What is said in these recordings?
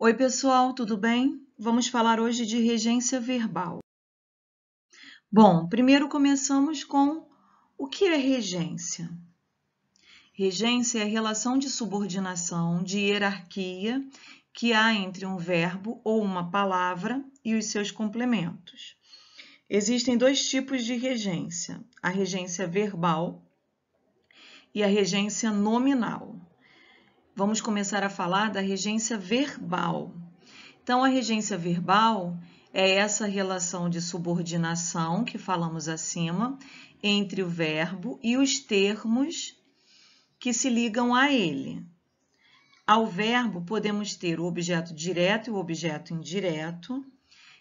Oi, pessoal, tudo bem? Vamos falar hoje de regência verbal. Bom, primeiro começamos com o que é regência. Regência é a relação de subordinação, de hierarquia que há entre um verbo ou uma palavra e os seus complementos. Existem dois tipos de regência: a regência verbal e a regência nominal. Vamos começar a falar da regência verbal. Então, a regência verbal é essa relação de subordinação que falamos acima entre o verbo e os termos que se ligam a ele. Ao verbo, podemos ter o objeto direto e o objeto indireto,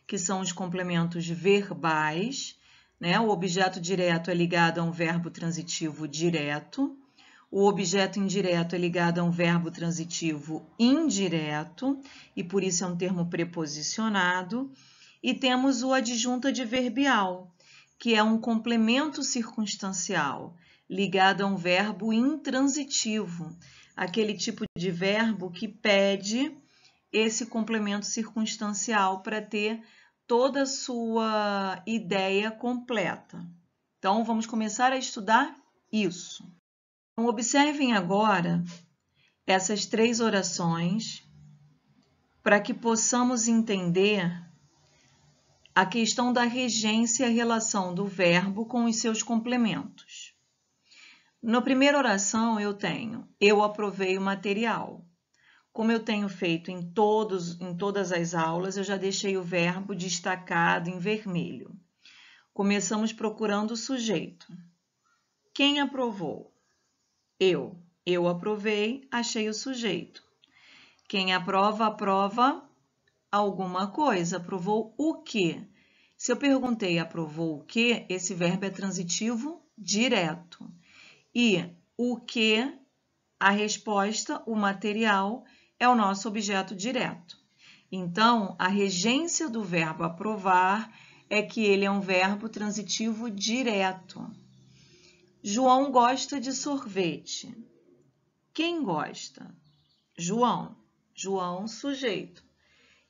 que são os complementos verbais, né? O objeto direto é ligado a um verbo transitivo direto. O objeto indireto é ligado a um verbo transitivo indireto, e por isso é um termo preposicionado. E temos o adjunto adverbial, que é um complemento circunstancial, ligado a um verbo intransitivo, aquele tipo de verbo que pede esse complemento circunstancial para ter toda a sua ideia completa. Então, vamos começar a estudar isso. Então, observem agora essas três orações para que possamos entender a questão da regência e a relação do verbo com os seus complementos. Na primeira oração eu tenho: eu aprovei o material. Como eu tenho feito em todas as aulas, eu já deixei o verbo destacado em vermelho. Começamos procurando o sujeito. Quem aprovou? Eu. Eu aprovei, achei o sujeito. Quem aprova, aprova alguma coisa. Aprovou o quê? Se eu perguntei aprovou o quê, esse verbo é transitivo direto. E o que, a resposta, o material, é o nosso objeto direto. Então, a regência do verbo aprovar é que ele é um verbo transitivo direto. João gosta de sorvete. Quem gosta? João. João, sujeito.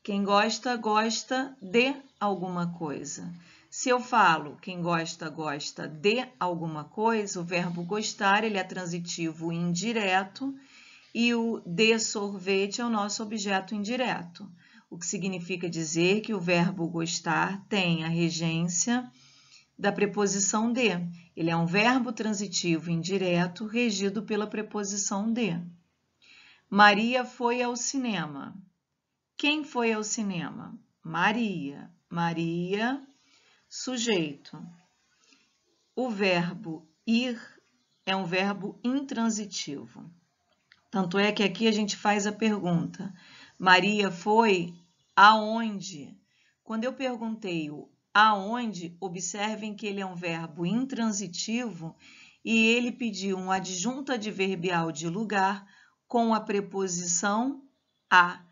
Quem gosta, gosta de alguma coisa. Se eu falo quem gosta, gosta de alguma coisa, o verbo gostar ele é transitivo indireto e o de sorvete é o nosso objeto indireto, o que significa dizer que o verbo gostar tem a regência da preposição de. Ele é um verbo transitivo indireto regido pela preposição de. Maria foi ao cinema. Quem foi ao cinema? Maria. Maria, sujeito. O verbo ir é um verbo intransitivo. Tanto é que aqui a gente faz a pergunta: Maria foi aonde? Quando eu perguntei o aonde, observem que ele é um verbo intransitivo e ele pediu um adjunto adverbial de lugar com a preposição a.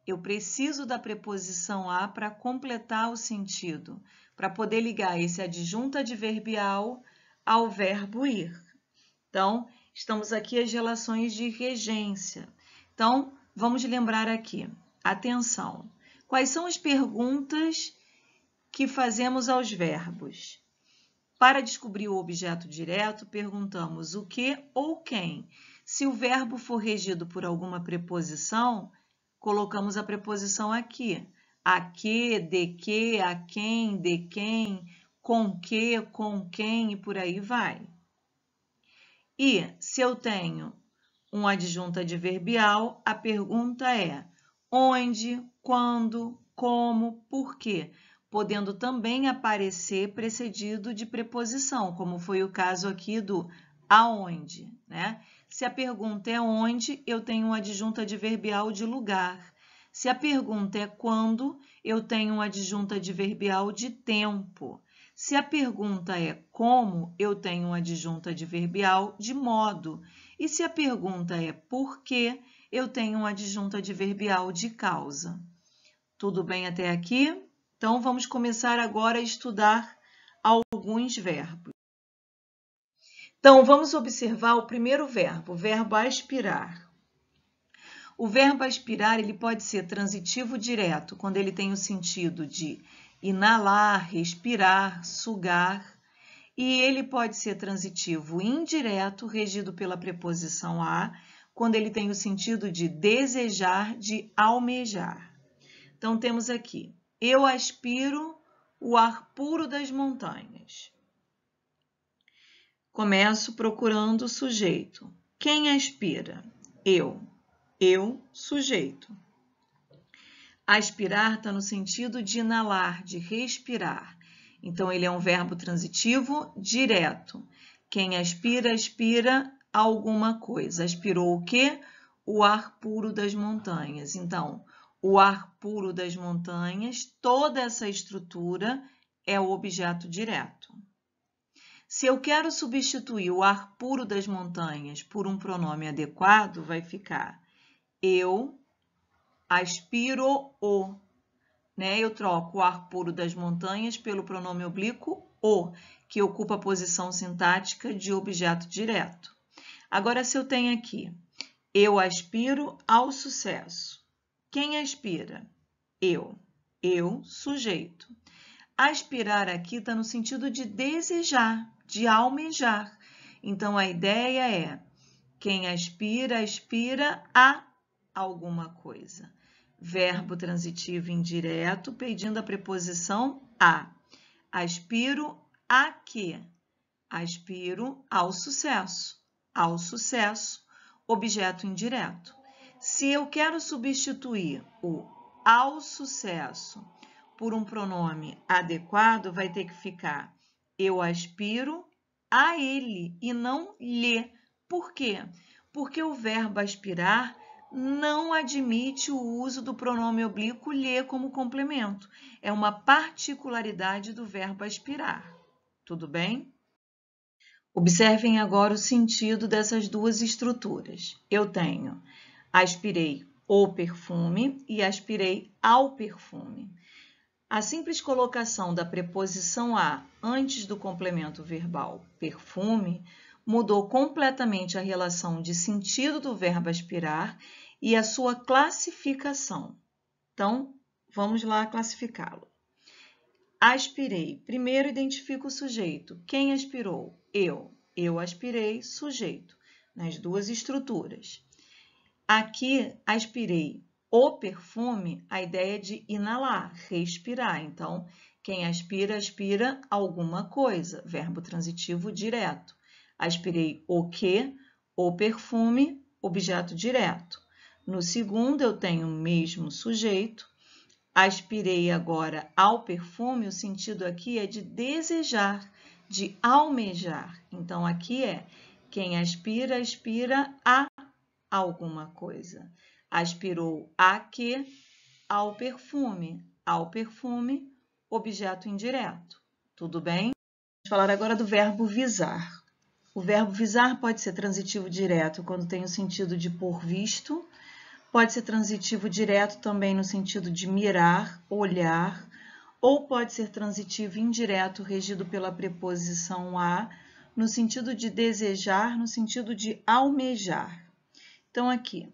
Eu preciso da preposição a para completar o sentido, para poder ligar esse adjunto adverbial ao verbo ir. Então, estamos aqui as relações de regência. Então, vamos lembrar aqui. Atenção! Quais são as perguntas que fazemos aos verbos? Para descobrir o objeto direto, perguntamos o que ou quem. Se o verbo for regido por alguma preposição, colocamos a preposição aqui. A que, de que, a quem, de quem, com que, com quem e por aí vai. E se eu tenho um adjunto adverbial, a pergunta é onde, quando, como, por quê? Podendo também aparecer precedido de preposição, como foi o caso aqui do aonde, né? Se a pergunta é onde, eu tenho um adjunto adverbial de lugar. Se a pergunta é quando, eu tenho um adjunto adverbial de tempo. Se a pergunta é como, eu tenho um adjunto adverbial de modo. E se a pergunta é por quê, eu tenho um adjunto adverbial de causa. Tudo bem até aqui? Então, vamos começar agora a estudar alguns verbos. Então, vamos observar o primeiro verbo, o verbo aspirar. O verbo aspirar ele pode ser transitivo direto, quando ele tem o sentido de inalar, respirar, sugar. E ele pode ser transitivo indireto, regido pela preposição a, quando ele tem o sentido de desejar, de almejar. Então, temos aqui, eu aspiro o ar puro das montanhas. Começo procurando o sujeito. Quem aspira? Eu. Eu, sujeito. Aspirar está no sentido de inalar, de respirar. Então, ele é um verbo transitivo direto. Quem aspira, aspira alguma coisa. Aspirou o quê? O ar puro das montanhas. Então, o ar puro das montanhas, toda essa estrutura é o objeto direto. Se eu quero substituir o ar puro das montanhas por um pronome adequado, vai ficar eu aspiro o. Eu troco o ar puro das montanhas pelo pronome oblíquo o, que ocupa a posição sintática de objeto direto. Agora, se eu tenho aqui, eu aspiro ao sucesso. Quem aspira? Eu. Eu, sujeito. Aspirar aqui está no sentido de desejar, de almejar. Então, a ideia é quem aspira, aspira a alguma coisa. Verbo transitivo indireto, pedindo a preposição a. Aspiro a quê? Aspiro ao sucesso. Ao sucesso, objeto indireto. Se eu quero substituir o ao sucesso por um pronome adequado, vai ter que ficar eu aspiro a ele e não lhe. Por quê? Porque o verbo aspirar não admite o uso do pronome oblíquo lhe como complemento. É uma particularidade do verbo aspirar. Tudo bem? Observem agora o sentido dessas duas estruturas. Eu tenho aspirei o perfume e aspirei ao perfume. A simples colocação da preposição a antes do complemento verbal perfume mudou completamente a relação de sentido do verbo aspirar e a sua classificação. Então, vamos lá classificá-lo. Aspirei. Primeiro identifico o sujeito. Quem aspirou? Eu. Eu aspirei, sujeito, nas duas estruturas. Aqui, aspirei o perfume, a ideia de inalar, respirar. Então, quem aspira, aspira alguma coisa. Verbo transitivo direto. Aspirei o quê? O perfume, objeto direto. No segundo, eu tenho o mesmo sujeito. Aspirei agora ao perfume, o sentido aqui é de desejar, de almejar. Então, aqui é quem aspira, aspira a alguma coisa. Aspirou a quê? Ao perfume. Ao perfume, objeto indireto. Tudo bem? Vamos falar agora do verbo visar. O verbo visar pode ser transitivo direto quando tem o sentido de por visto, pode ser transitivo direto também no sentido de mirar, olhar, ou pode ser transitivo indireto regido pela preposição a, no sentido de desejar, no sentido de almejar. Então, aqui,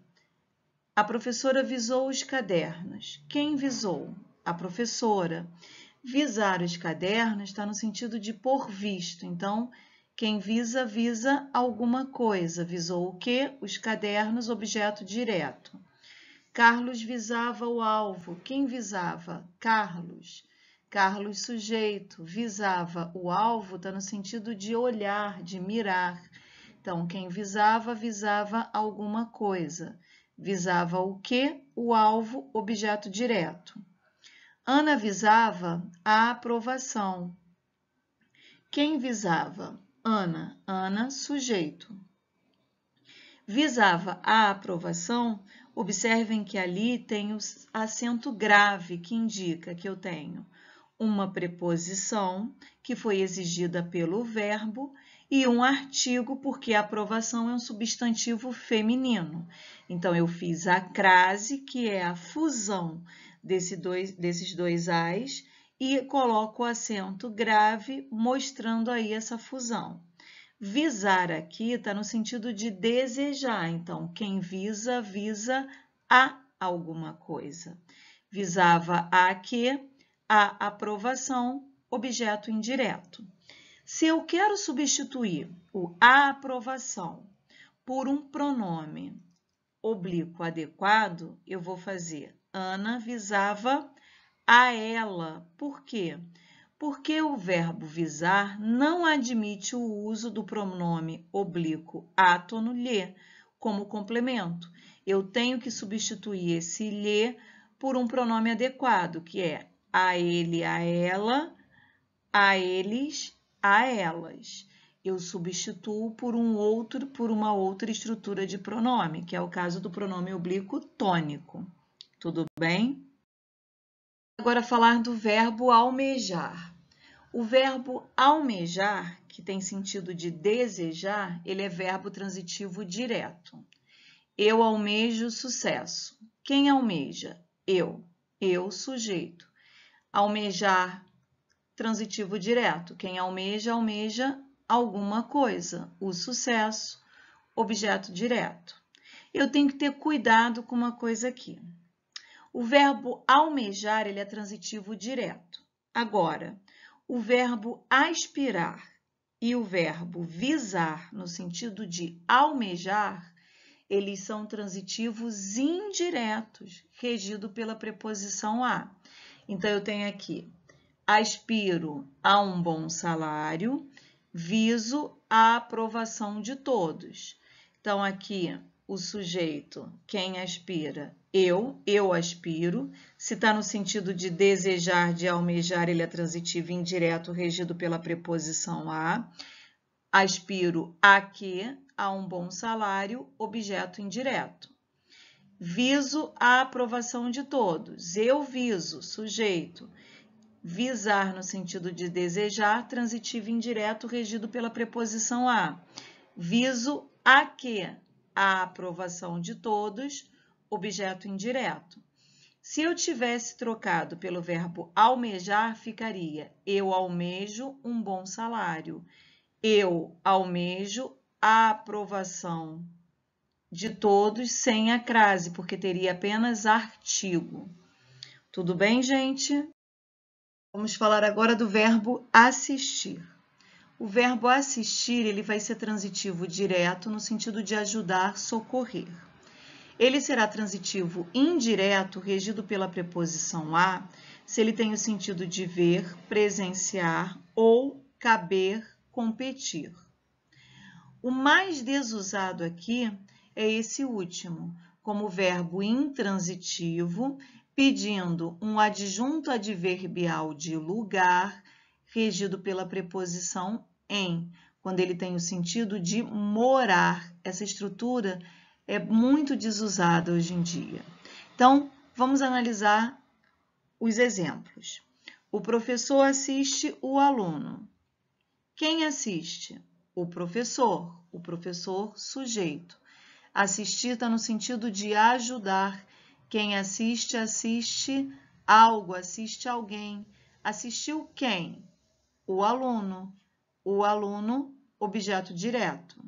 a professora visou os cadernos. Quem visou? A professora. Visar os cadernos está no sentido de por visto. Então, quem visa, visa alguma coisa. Visou o quê? Os cadernos, objeto direto. Carlos visava o alvo. Quem visava? Carlos. Carlos, sujeito. Visava o alvo está no sentido de olhar, de mirar. Então, quem visava, visava alguma coisa. Visava o quê? O alvo, objeto direto. Ana visava a aprovação. Quem visava? Ana. Ana, sujeito. Visava a aprovação, observem que ali tem o acento grave, que indica que eu tenho uma preposição que foi exigida pelo verbo e um artigo, porque a aprovação é um substantivo feminino. Então, eu fiz a crase, que é a fusão desses dois ais, e coloco o acento grave, mostrando aí essa fusão. Visar aqui está no sentido de desejar. Então, quem visa, visa a alguma coisa. Visava a quê? A aprovação, objeto indireto. Se eu quero substituir o a aprovação por um pronome oblíquo adequado, eu vou fazer Ana visava a ela. Por quê? Porque o verbo visar não admite o uso do pronome oblíquo átono lhe como complemento. Eu tenho que substituir esse lhe por um pronome adequado, que é a ele, a ela, a eles, a elas. Eu substituo por uma outra estrutura de pronome, que é o caso do pronome oblíquo tônico. Tudo bem? Agora falar do verbo almejar. O verbo almejar, que tem sentido de desejar, ele é verbo transitivo direto. Eu almejo sucesso. Quem almeja? Eu. Eu, sujeito. Almejar, transitivo direto. Quem almeja, almeja alguma coisa. O sucesso, objeto direto. Eu tenho que ter cuidado com uma coisa aqui. O verbo almejar, ele é transitivo direto. Agora, o verbo aspirar e o verbo visar, no sentido de almejar, eles são transitivos indiretos, regido pela preposição a. Então, eu tenho aqui, aspiro a um bom salário, viso a aprovação de todos. Então, aqui, o sujeito, quem aspira? Eu aspiro. Se está no sentido de desejar, de almejar, ele é transitivo indireto, regido pela preposição a. Aspiro a quê? A um bom salário, objeto indireto. Viso a aprovação de todos. Eu viso, sujeito. Visar, no sentido de desejar, transitivo indireto, regido pela preposição a. Viso a quê? A aprovação de todos, objeto indireto. Se eu tivesse trocado pelo verbo almejar, ficaria eu almejo um bom salário. Eu almejo a aprovação de todos sem a crase, porque teria apenas artigo. Tudo bem, gente? Vamos falar agora do verbo assistir. O verbo assistir, ele vai ser transitivo direto no sentido de ajudar, socorrer. Ele será transitivo indireto, regido pela preposição a, se ele tem o sentido de ver, presenciar ou caber, competir. O mais desusado aqui é esse último, como verbo intransitivo, pedindo um adjunto adverbial de lugar, regido pela preposição em, quando ele tem o sentido de morar. Essa estrutura é muito desusada hoje em dia. Então, vamos analisar os exemplos. O professor assiste o aluno. Quem assiste? O professor sujeito. Assistir está no sentido de ajudar. Quem assiste, assiste algo, assiste alguém. Assistiu quem? O aluno. O aluno, objeto direto.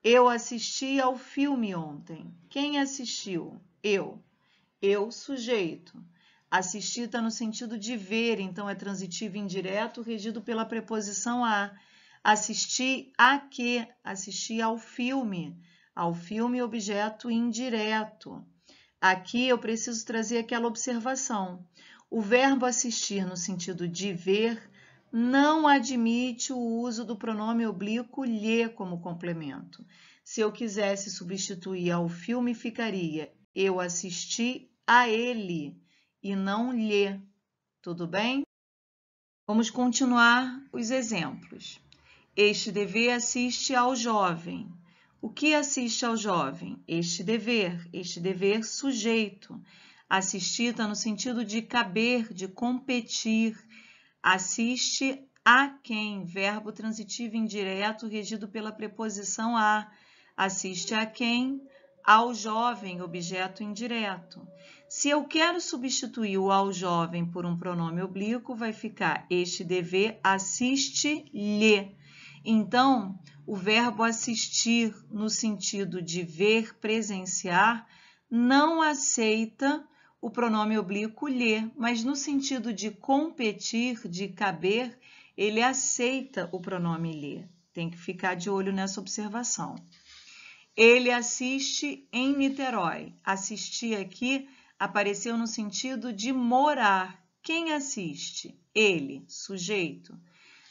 Eu assisti ao filme ontem. Quem assistiu? Eu. Eu, sujeito. Assistir está no sentido de ver, então é transitivo indireto, regido pela preposição a. Assistir a quê? Assistir ao filme. Ao filme, objeto indireto. Aqui eu preciso trazer aquela observação. O verbo assistir no sentido de ver não admite o uso do pronome oblíquo lhe como complemento. Se eu quisesse substituir ao filme, ficaria eu assisti a ele e não lhe. Tudo bem? Vamos continuar os exemplos. Este dever assiste ao jovem. O que assiste ao jovem? Este dever sujeito. Assistir está no sentido de caber, de competir. Assiste a quem? Verbo transitivo indireto regido pela preposição a. Assiste a quem? Ao jovem, objeto indireto. Se eu quero substituir o ao jovem por um pronome oblíquo, vai ficar este dever assiste-lhe. Então, o verbo assistir no sentido de ver, presenciar, não aceita o pronome oblíquo lhe, mas no sentido de competir, de caber, ele aceita o pronome lhe. Tem que ficar de olho nessa observação. Ele assiste em Niterói. Assistir aqui apareceu no sentido de morar. Quem assiste? Ele, sujeito.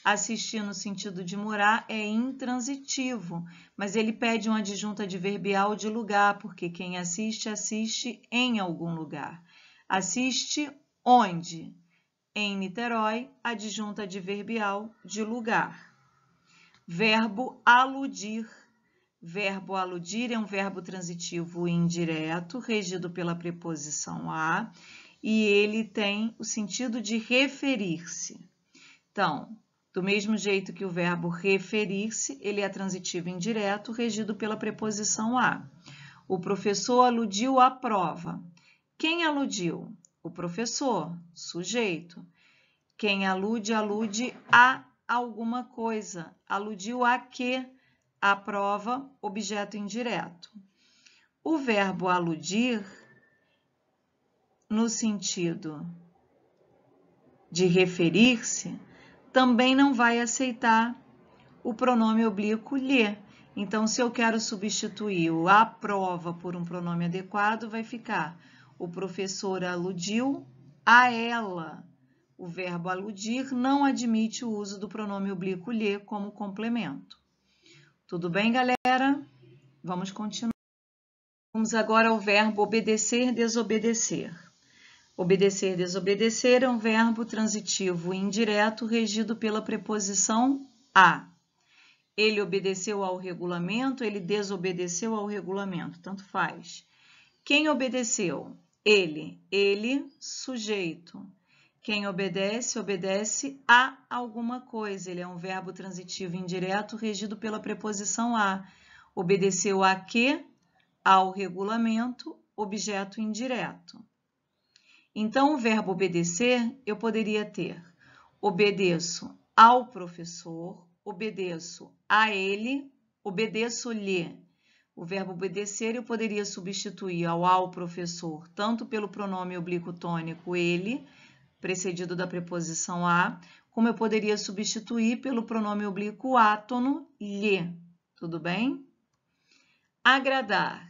Assistir no sentido de morar é intransitivo, mas ele pede uma adjunta adverbial de lugar, porque quem assiste, assiste em algum lugar. Assiste onde? Em Niterói, adjunta adverbial de lugar. Verbo aludir. Verbo aludir é um verbo transitivo indireto, regido pela preposição a, e ele tem o sentido de referir-se. Então, do mesmo jeito que o verbo referir-se, ele é transitivo indireto, regido pela preposição a. O professor aludiu à prova. Quem aludiu? O professor, sujeito. Quem alude, alude a alguma coisa. Aludiu a quê? A prova, objeto indireto. O verbo aludir, no sentido de referir-se, também não vai aceitar o pronome oblíquo lhe. Então, se eu quero substituir o a prova por um pronome adequado, vai ficar o professor aludiu a ela. O verbo aludir não admite o uso do pronome oblíquo lhe como complemento. Tudo bem, galera? Vamos continuar. Vamos agora ao verbo obedecer, desobedecer. Obedecer, desobedecer é um verbo transitivo indireto regido pela preposição a. Ele obedeceu ao regulamento, ele desobedeceu ao regulamento, tanto faz. Quem obedeceu? Ele, sujeito. Quem obedece, obedece a alguma coisa. Ele é um verbo transitivo indireto regido pela preposição a. Obedeceu a quê? Ao regulamento, objeto indireto. Então, o verbo obedecer, eu poderia ter obedeço ao professor, obedeço a ele, obedeço-lhe. O verbo obedecer eu poderia substituir ao professor, tanto pelo pronome oblíquo tônico ele, precedido da preposição a, como eu poderia substituir pelo pronome oblíquo átono lhe. Tudo bem? Agradar.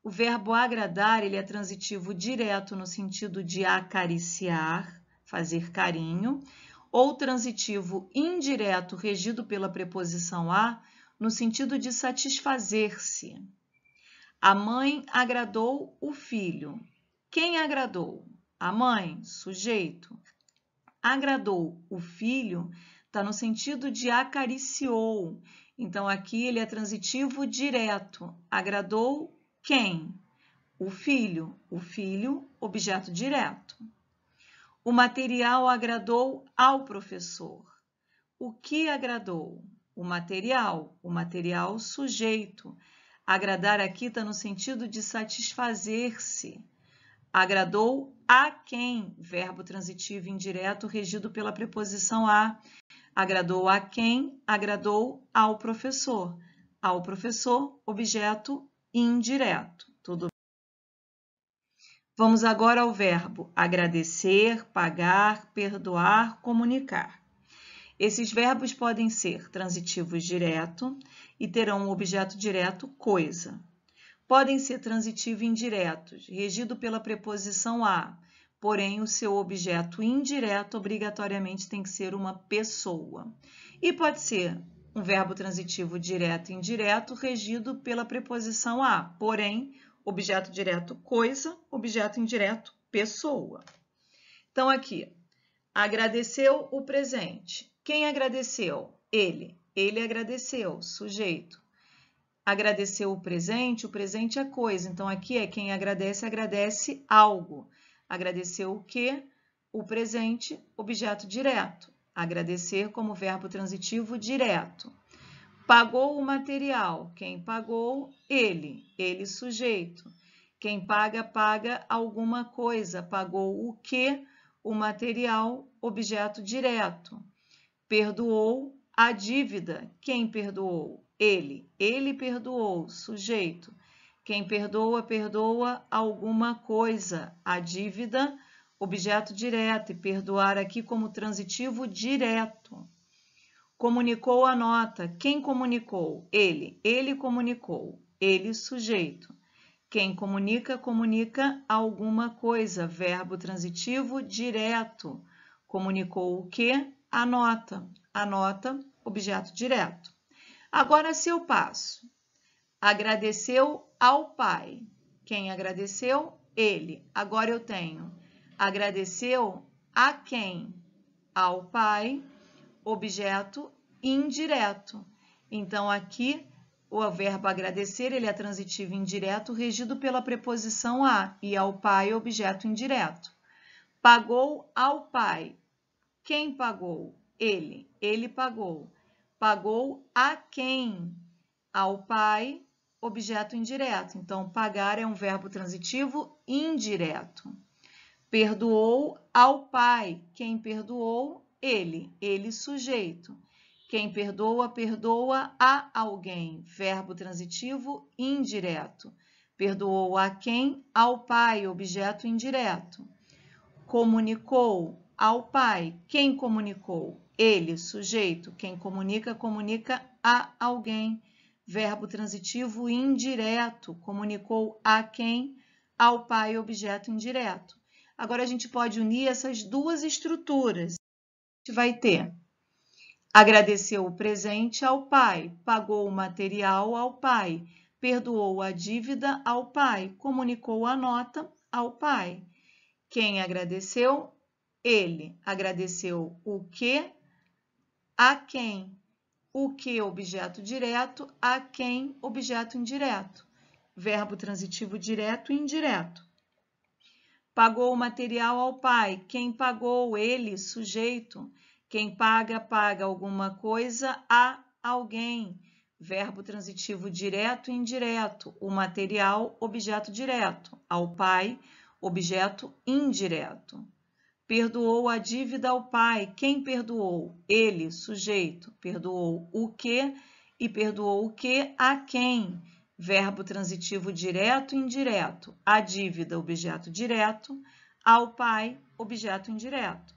O verbo agradar, ele é transitivo direto no sentido de acariciar, fazer carinho, ou transitivo indireto regido pela preposição a, no sentido de satisfazer-se. A mãe agradou o filho. Quem agradou? A mãe, sujeito. Agradou o filho está no sentido de acariciou. Então, aqui ele é transitivo direto. Agradou quem? O filho. O filho, objeto direto. O material agradou ao professor. O que agradou? O material sujeito. Agradar aqui está no sentido de satisfazer-se. Agradou a quem? Verbo transitivo indireto regido pela preposição a. Agradou a quem? Agradou ao professor. Ao professor, objeto indireto. Tudo bem? Vamos agora ao verbo agradecer, pagar, perdoar, comunicar. Esses verbos podem ser transitivos direto e terão um objeto direto, coisa. Podem ser transitivo indiretos, regido pela preposição a, porém o seu objeto indireto obrigatoriamente tem que ser uma pessoa. E pode ser um verbo transitivo direto e indireto, regido pela preposição a, porém objeto direto coisa, objeto indireto pessoa. Então aqui, agradeceu o presente. Quem agradeceu? Ele. Ele agradeceu, sujeito. Agradeceu o presente é coisa. Então, aqui é quem agradece, agradece algo. Agradeceu o quê? O presente, objeto direto. Agradecer como verbo transitivo direto. Pagou o material. Quem pagou? Ele. Ele, sujeito. Quem paga, paga alguma coisa. Pagou o quê? O material, objeto direto. Perdoou a dívida. Quem perdoou? Ele. Ele perdoou, sujeito. Quem perdoa, perdoa alguma coisa. A dívida, objeto direto, e perdoar aqui como transitivo direto. Comunicou a nota. Quem comunicou? Ele. Ele comunicou. Ele, sujeito. Quem comunica, comunica alguma coisa. Verbo transitivo direto. Comunicou o quê? A nota. A nota, objeto direto. Agora, se eu passo. Agradeceu ao pai. Quem agradeceu? Ele. Agora eu tenho. Agradeceu a quem? Ao pai, objeto indireto. Então, aqui, o verbo agradecer, ele é transitivo indireto, regido pela preposição a, e ao pai, objeto indireto. Pagou ao pai. Quem pagou? Ele. Ele pagou. Pagou a quem? Ao pai, objeto indireto. Então, pagar é um verbo transitivo indireto. Perdoou ao pai. Quem perdoou? Ele. Ele, sujeito. Quem perdoa, perdoa a alguém. Verbo transitivo indireto. Perdoou a quem? Ao pai, objeto indireto. Comunicou ao pai. Quem comunicou? Ele, sujeito. Quem comunica, comunica a alguém. Verbo transitivo indireto. Comunicou a quem? Ao pai, objeto indireto. Agora, a gente pode unir essas duas estruturas. A gente vai ter: agradeceu o presente ao pai, pagou o material ao pai, perdoou a dívida ao pai, comunicou a nota ao pai. Quem agradeceu? Ele. Agradeceu o que? A quem? O que, objeto direto, a quem, objeto indireto. Verbo transitivo direto e indireto. Pagou o material ao pai. Quem pagou? Ele, sujeito. Quem paga, paga alguma coisa a alguém. Verbo transitivo direto e indireto. O material, objeto direto. Ao pai, objeto indireto. Perdoou a dívida ao pai. Quem perdoou? Ele, sujeito. Perdoou o que e perdoou o que a quem? Verbo transitivo direto e indireto. A dívida, objeto direto. Ao pai, objeto indireto.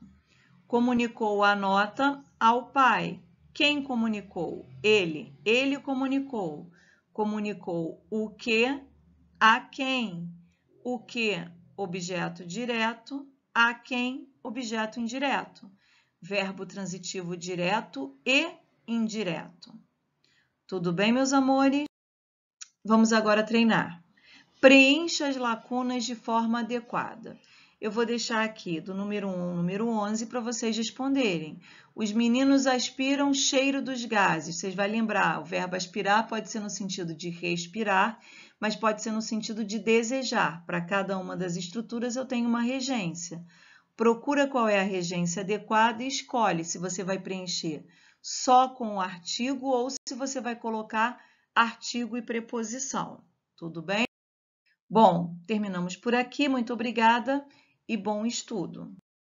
Comunicou a nota ao pai. Quem comunicou? Ele. Ele comunicou. Comunicou o que a quem? O que, objeto direto. A quem, objeto indireto. Verbo transitivo direto e indireto. Tudo bem, meus amores? Vamos agora treinar. Preencha as lacunas de forma adequada. Eu vou deixar aqui do número 1 ao número 11 para vocês responderem. Os meninos aspiram cheiro dos gases. Vocês vão lembrar, o verbo aspirar pode ser no sentido de respirar, mas pode ser no sentido de desejar. Para cada uma das estruturas eu tenho uma regência. Procura qual é a regência adequada e escolhe se você vai preencher só com o artigo ou se você vai colocar artigo e preposição. Tudo bem? Bom, terminamos por aqui. Muito obrigada e bom estudo!